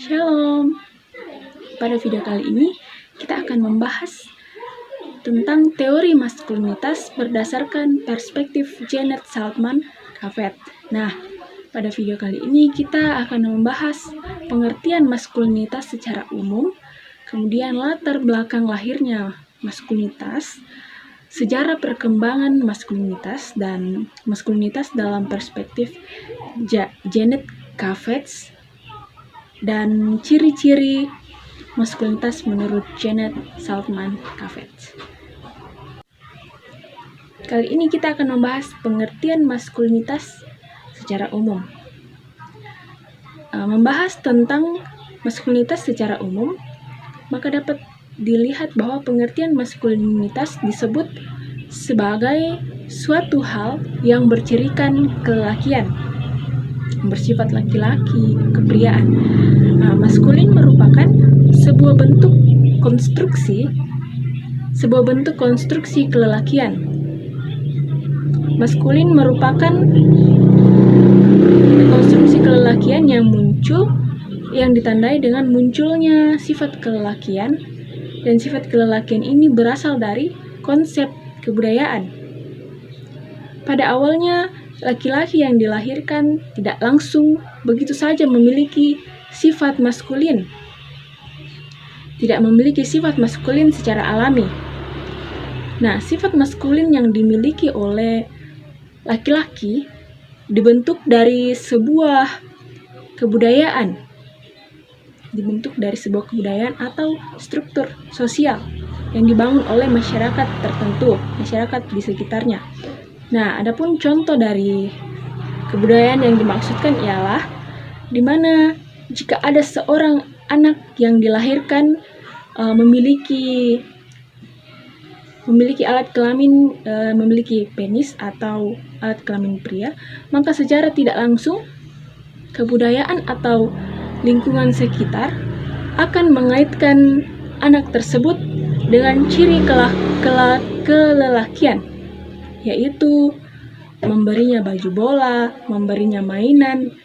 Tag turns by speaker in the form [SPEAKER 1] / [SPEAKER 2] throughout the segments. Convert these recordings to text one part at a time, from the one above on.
[SPEAKER 1] Shalom. Pada video kali ini kita akan membahas tentang teori maskulinitas berdasarkan perspektif Janet Saltman Cavet. Nah, pada video kali ini kita akan membahas pengertian maskulinitas secara umum, kemudian latar belakang lahirnya maskulinitas, sejarah perkembangan maskulinitas, dan maskulinitas dalam perspektif Janet Cavet, dan ciri-ciri maskulinitas menurut Janet Saltman Cavet. Kali ini kita akan membahas pengertian maskulinitas secara umum. Membahas tentang maskulinitas secara umum, maka dapat dilihat bahwa pengertian maskulinitas disebut sebagai suatu hal yang bercirikan kelelakian, bersifat laki-laki, kepriaan. Maskulin merupakan sebuah bentuk konstruksi kelelakian. Maskulin merupakan konstruksi kelelakian yang ditandai dengan munculnya sifat kelelakian, dan sifat kelelakian ini berasal dari konsep kebudayaan. Pada awalnya, laki-laki yang dilahirkan tidak langsung begitu saja memiliki sifat maskulin. Tidak memiliki sifat maskulin secara alami. Nah, sifat maskulin yang dimiliki oleh laki-laki dibentuk dari sebuah kebudayaan. Atau struktur sosial yang dibangun oleh masyarakat tertentu, masyarakat di sekitarnya. Nah, adapun contoh dari kebudayaan yang dimaksudkan ialah di mana jika ada seorang anak yang dilahirkan memiliki alat kelamin, memiliki penis atau alat kelamin pria, maka secara tidak langsung kebudayaan atau lingkungan sekitar akan mengaitkan anak tersebut dengan ciri kelelakian, yaitu memberinya baju bola, memberinya mainan,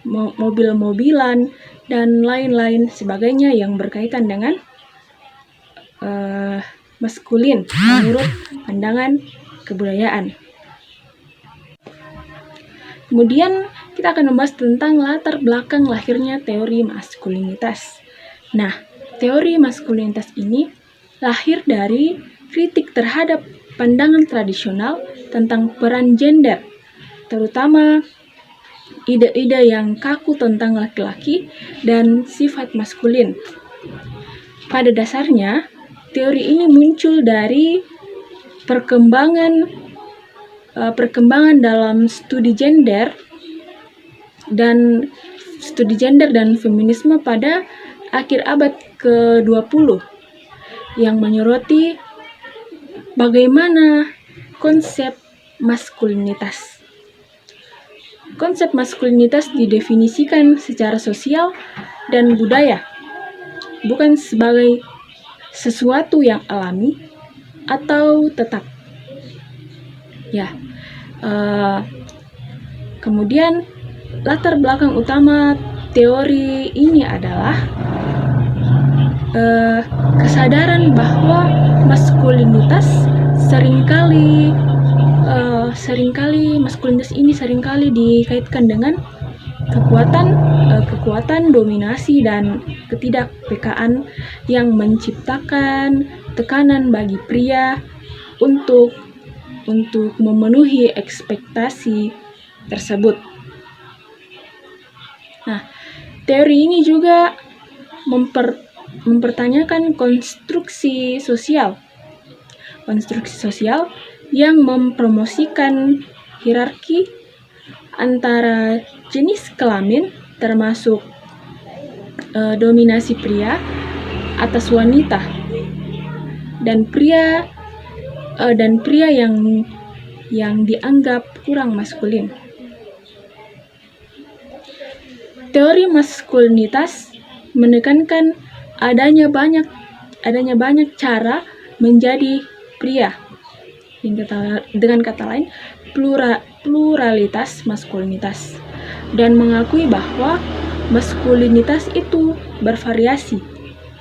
[SPEAKER 1] mobil-mobilan, dan lain-lain sebagainya yang berkaitan dengan maskulin menurut pandangan kebudayaan. Kemudian kita akan membahas tentang latar belakang lahirnya teori maskulinitas. Nah, teori maskulinitas ini lahir dari kritik terhadap pandangan tradisional tentang peran gender, terutama ide-ide yang kaku tentang laki-laki dan sifat maskulin. Pada dasarnya, teori ini muncul dari perkembangan dalam studi gender dan feminisme pada akhir abad ke-20 yang menyoroti bagaimana konsep maskulinitas. Konsep maskulinitas didefinisikan secara sosial dan budaya, bukan sebagai sesuatu yang alami atau tetap. Kemudian latar belakang utama teori ini adalah kesadaran bahwa maskulinitas seringkali dikaitkan dengan kekuatan dominasi dan ketidakpekaan yang menciptakan tekanan bagi pria untuk memenuhi ekspektasi tersebut. Nah, teori ini juga mempertanyakan konstruksi sosial yang mempromosikan hierarki antara jenis kelamin, termasuk dominasi pria atas wanita, dan pria yang dianggap kurang maskulin. Teori maskulinitas menekankan adanya banyak cara menjadi pria. Dengan kata lain, pluralitas maskulinitas, dan mengakui bahwa maskulinitas itu bervariasi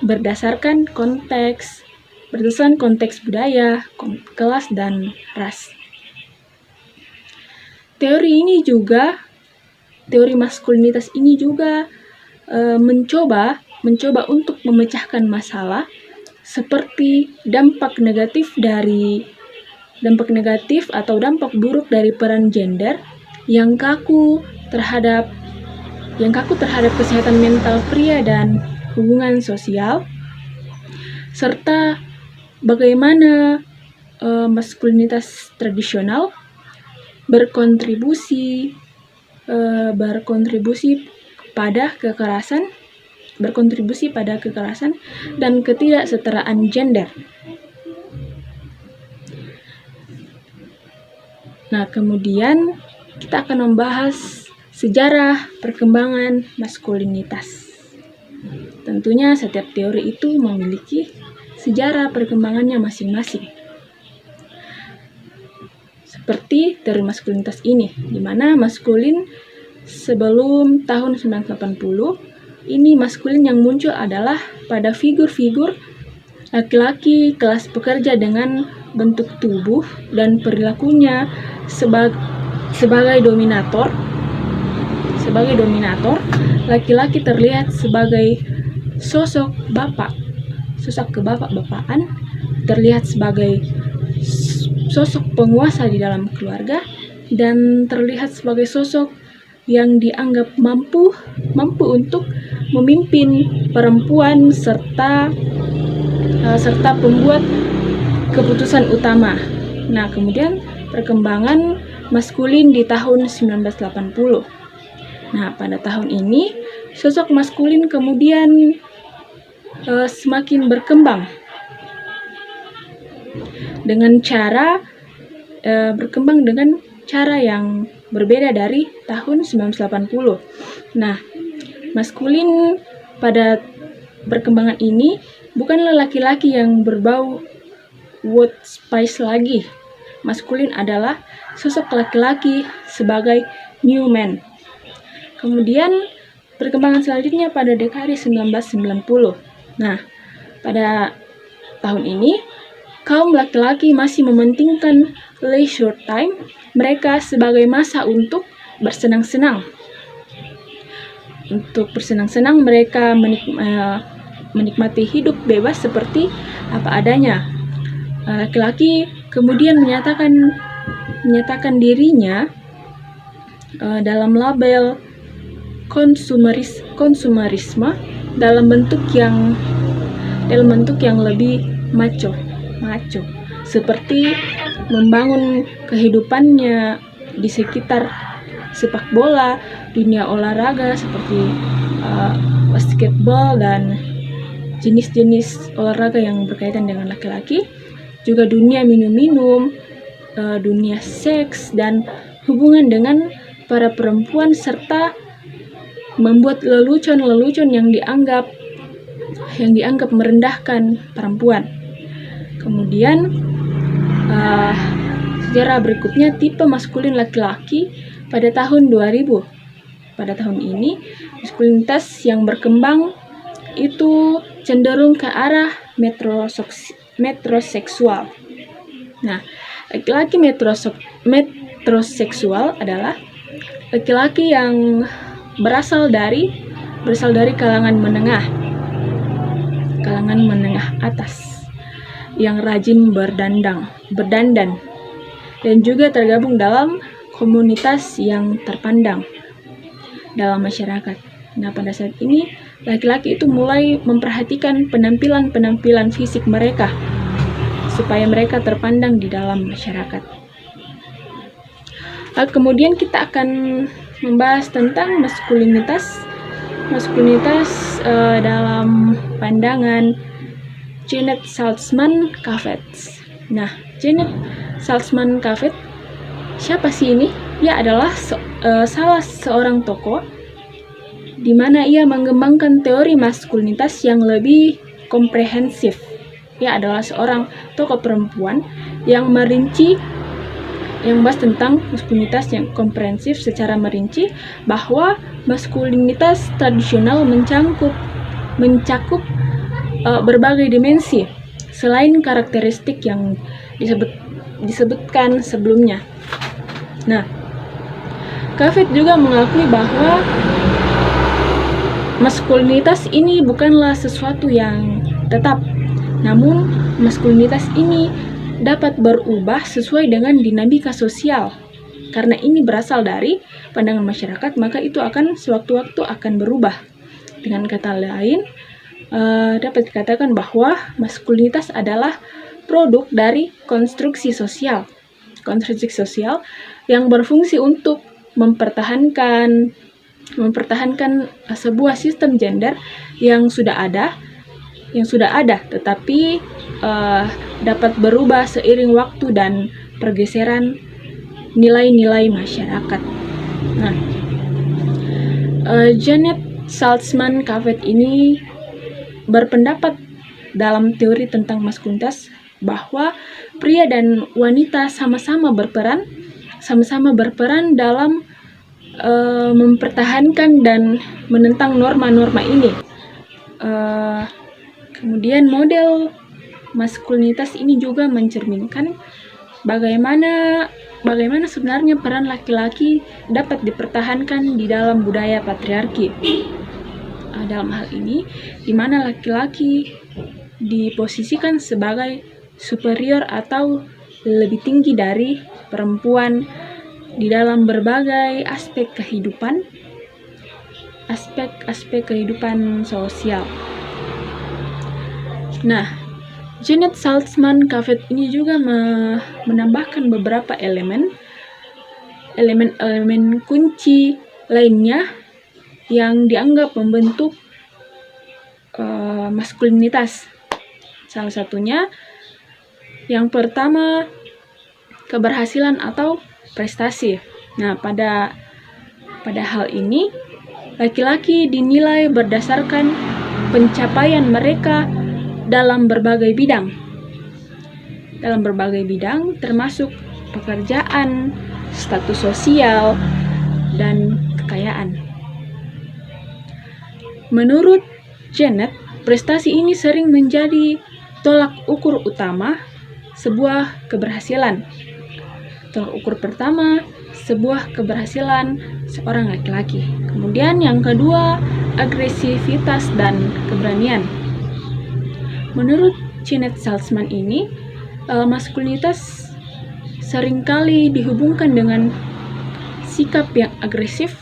[SPEAKER 1] berdasarkan konteks budaya, kelas, dan ras. Teori maskulinitas ini juga mencoba untuk memecahkan masalah seperti dampak negatif atau dampak buruk dari peran gender yang kaku terhadap kesehatan mental pria dan hubungan sosial, serta bagaimana maskulinitas tradisional berkontribusi pada kekerasan dan ketidaksetaraan gender. Nah, kemudian kita akan membahas sejarah perkembangan maskulinitas. Tentunya setiap teori itu memiliki sejarah perkembangannya masing-masing. Seperti teori maskulinitas ini, di mana maskulin sebelum tahun 1980, ini maskulin yang muncul adalah pada figur-figur laki-laki kelas pekerja dengan bentuk tubuh dan perilakunya sebagai dominator. Laki-laki terlihat sebagai sosok kebapak-bapakan, terlihat sebagai sosok penguasa di dalam keluarga, dan terlihat sebagai sosok yang dianggap mampu untuk memimpin perempuan serta pembuat keputusan utama. Nah, kemudian perkembangan maskulin di tahun 1980. Nah, pada tahun ini sosok maskulin kemudian semakin berkembang dengan cara yang berbeda dari tahun 1980. Nah, maskulin pada perkembangan ini bukanlah laki-laki yang berbau Old Spice lagi. Maskulin adalah sosok laki-laki sebagai new man. Kemudian perkembangan selanjutnya pada dekade 1990. Nah, pada tahun ini kaum laki-laki masih mementingkan leisure time mereka sebagai masa untuk bersenang-senang. Untuk bersenang-senang mereka menikmati hidup bebas seperti apa adanya. Laki-laki kemudian menyatakan dirinya dalam label konsumerisme dalam bentuk yang lebih macho, seperti membangun kehidupannya di sekitar sepak bola, dunia olahraga seperti basketball dan jenis-jenis olahraga yang berkaitan dengan laki-laki, juga dunia minum-minum, dunia seks dan hubungan dengan para perempuan, serta membuat lelucon-lelucon yang dianggap merendahkan perempuan. Kemudian sejarah berikutnya tipe maskulin laki-laki pada tahun 2000. Pada tahun ini maskulinitas yang berkembang itu cenderung ke arah metroseksual. Nah, laki-laki metroseksual adalah laki-laki yang berasal dari kalangan menengah atas, yang rajin berdandan dan juga tergabung dalam komunitas yang terpandang dalam masyarakat. Nah, pada saat ini laki-laki itu mulai memperhatikan penampilan fisik mereka supaya mereka terpandang di dalam masyarakat. Kemudian kita akan membahas tentang maskulinitas dalam pandangan Janet Salzman Caffett. Nah, Janet Salzman Caffett, siapa sih ini? Ia adalah salah seorang tokoh di mana ia mengembangkan teori maskulinitas yang lebih komprehensif. Ia adalah seorang tokoh perempuan yang merinci yang membahas tentang maskulinitas yang komprehensif secara merinci, bahwa maskulinitas tradisional mencakup berbagai dimensi selain karakteristik yang disebutkan sebelumnya. Nah, Cavett juga mengakui bahwa maskulinitas ini bukanlah sesuatu yang tetap, namun maskulinitas ini dapat berubah sesuai dengan dinamika sosial. Karena ini berasal dari pandangan masyarakat, maka itu akan sewaktu-waktu akan berubah. Dengan kata lain, dapat dikatakan bahwa maskulinitas adalah produk dari konstruksi sosial yang berfungsi untuk mempertahankan sebuah sistem gender yang sudah ada, tetapi dapat berubah seiring waktu dan pergeseran nilai-nilai masyarakat. Nah, Janet Salzman Cavett ini berpendapat dalam teori tentang maskulinitas bahwa pria dan wanita sama-sama berperan dalam mempertahankan dan menentang norma-norma ini. Kemudian model maskulinitas ini juga mencerminkan bagaimana sebenarnya peran laki-laki dapat dipertahankan di dalam budaya patriarki. Dalam hal ini, di mana laki-laki diposisikan sebagai superior atau lebih tinggi dari perempuan di dalam berbagai aspek kehidupan sosial. Nah, Janet Salzman Cavett ini juga menambahkan beberapa elemen kunci lainnya yang dianggap membentuk maskulinitas. Salah satunya, yang pertama, keberhasilan atau prestasi. Nah, pada hal ini, laki-laki dinilai berdasarkan pencapaian mereka dalam berbagai bidang. Termasuk pekerjaan, status sosial, dan kekayaan. Menurut Janet, prestasi ini sering menjadi tolak ukur utama sebuah keberhasilan. Tolak ukur pertama, sebuah keberhasilan seorang laki-laki. Kemudian yang kedua, agresivitas dan keberanian. Menurut Janet Salzman ini, maskulinitas seringkali dihubungkan dengan sikap yang agresif,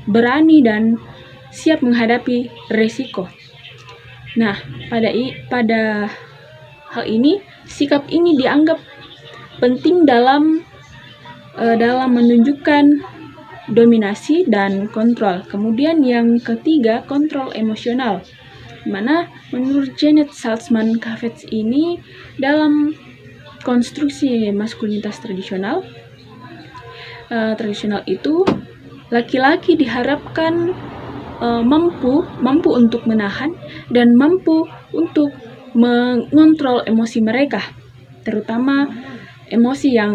[SPEAKER 1] berani, dan siap menghadapi resiko. Nah, pada hal ini, sikap ini dianggap penting dalam menunjukkan dominasi dan kontrol. Kemudian yang ketiga, kontrol emosional. Mana menurut Janet Salzman Cavett ini, dalam konstruksi maskulinitas tradisional itu laki-laki diharapkan mampu untuk menahan dan mampu untuk mengontrol emosi mereka, terutama emosi yang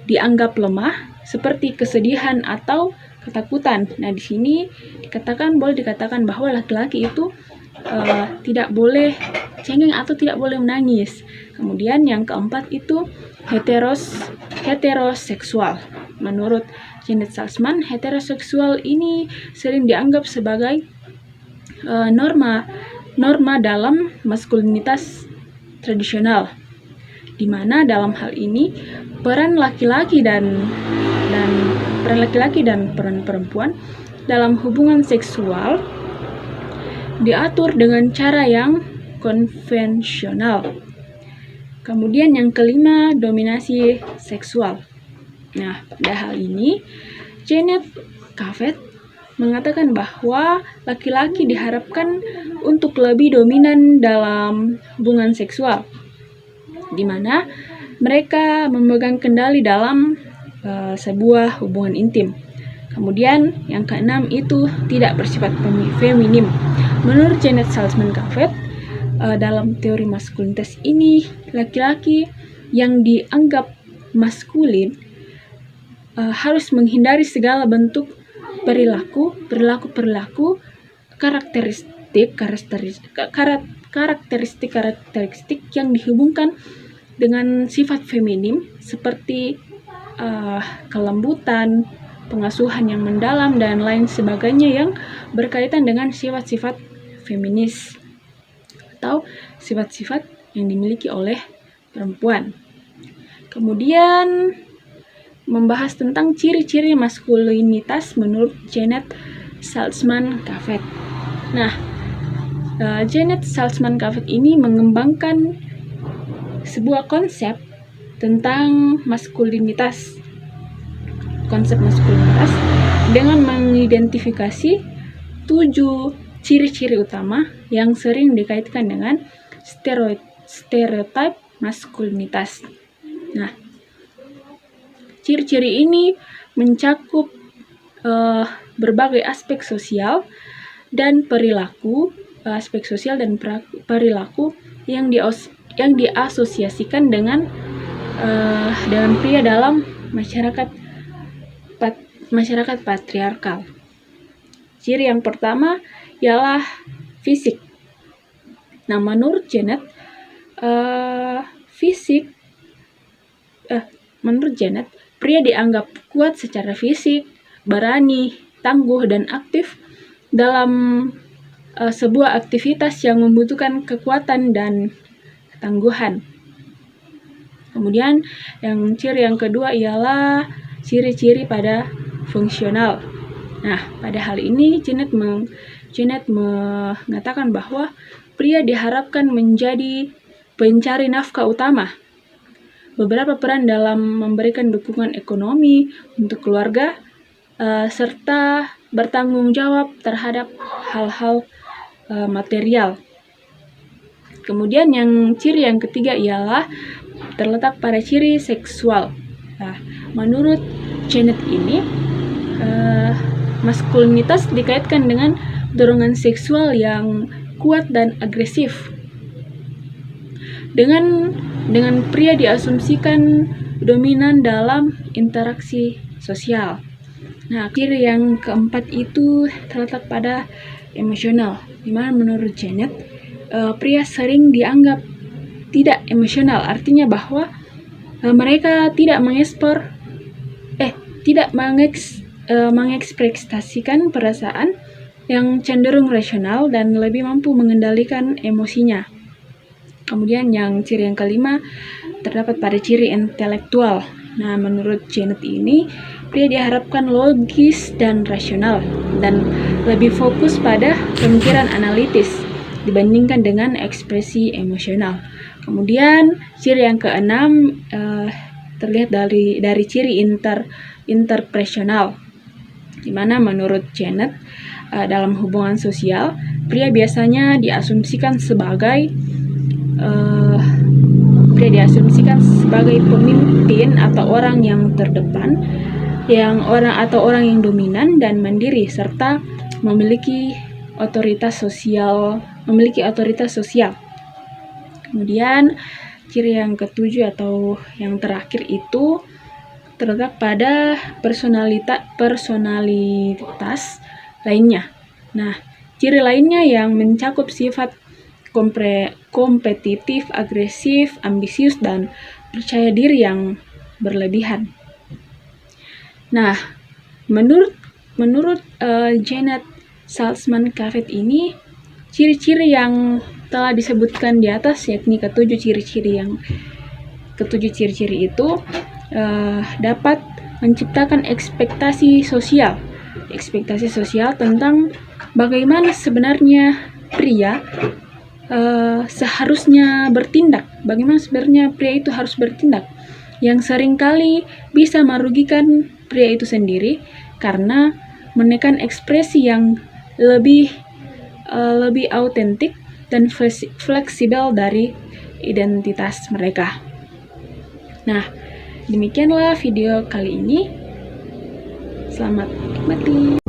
[SPEAKER 1] dianggap lemah seperti kesedihan atau ketakutan. Nah, di sini boleh dikatakan bahwa laki-laki itu tidak boleh cengeng atau tidak boleh menangis. Kemudian yang keempat itu heteroseksual. Menurut Janet Salzman, heteroseksual ini sering dianggap sebagai norma dalam maskulinitas tradisional, di mana dalam hal ini peran laki-laki dan peran perempuan dalam hubungan seksual diatur dengan cara yang konvensional. Kemudian yang kelima, dominasi seksual. Nah, pada hal ini Janet Cavett mengatakan bahwa laki-laki diharapkan untuk lebih dominan dalam hubungan seksual, di mana mereka memegang kendali dalam sebuah hubungan intim. Kemudian yang keenam itu tidak bersifat feminim. Menurut Janet Salzman Cavett, dalam teori maskulinitas ini, laki-laki yang dianggap maskulin harus menghindari segala bentuk perilaku karakteristik yang dihubungkan dengan sifat feminim seperti kelembutan, pengasuhan yang mendalam, dan lain sebagainya yang berkaitan dengan sifat-sifat feminis atau sifat-sifat yang dimiliki oleh perempuan. Kemudian membahas tentang ciri-ciri maskulinitas menurut Janet Salzman-Caffet. Nah, Janet Salzman-Caffet ini mengembangkan sebuah konsep tentang maskulinitas. Konsep maskulinitas dengan mengidentifikasi 7 ciri-ciri utama yang sering dikaitkan dengan stereotip maskulinitas. Nah, ciri-ciri ini mencakup berbagai aspek sosial dan perilaku, yang diasosiasikan dengan pria dalam masyarakat patriarkal. Ciri yang pertama ialah fisik. Nah, menurut Janet, pria dianggap kuat secara fisik, berani, tangguh, dan aktif dalam sebuah aktivitas yang membutuhkan kekuatan dan ketangguhan. Kemudian ciri yang kedua ialah ciri-ciri pada fungsional. Nah, pada hal ini Janet mengatakan bahwa pria diharapkan menjadi pencari nafkah utama, beberapa peran dalam memberikan dukungan ekonomi untuk keluarga, serta bertanggung jawab terhadap hal-hal material. Kemudian ciri yang ketiga ialah terletak pada ciri seksual. Nah, menurut Janet ini, maskulinitas dikaitkan dengan dorongan seksual yang kuat dan agresif. Dengan pria diasumsikan dominan dalam interaksi sosial. Nah, ciri yang keempat itu terletak pada emosional, di mana menurut Janet, pria sering dianggap tidak emosional, artinya bahwa mereka tidak mengekspresikan perasaan, yang cenderung rasional dan lebih mampu mengendalikan emosinya. Kemudian ciri yang kelima terdapat pada ciri intelektual. Nah, menurut Janet ini, pria diharapkan logis dan rasional dan lebih fokus pada pemikiran analitis dibandingkan dengan ekspresi emosional. Kemudian ciri yang keenam terlihat dari ciri interpersonal, di mana menurut Janet, dalam hubungan sosial, pria biasanya diasumsikan sebagai pemimpin atau orang yang terdepan, orang yang dominan dan mandiri, serta memiliki otoritas sosial. Kemudian ciri yang ketujuh atau yang terakhir itu terletak pada personalitas lainnya. Nah, ciri lainnya yang mencakup sifat kompetitif, agresif, ambisius, dan percaya diri yang berlebihan. Nah, menurut Janet Salzman-Caffet ini, ciri-ciri yang telah disebutkan di atas, yakni ketujuh ciri-ciri itu dapat menciptakan ekspektasi sosial tentang bagaimana sebenarnya pria seharusnya bertindak, bagaimana sebenarnya pria itu harus bertindak, yang seringkali bisa merugikan pria itu sendiri karena menekan ekspresi yang lebih autentik dan fleksibel dari identitas mereka. Nah, demikianlah video kali ini. Selamat menikmati.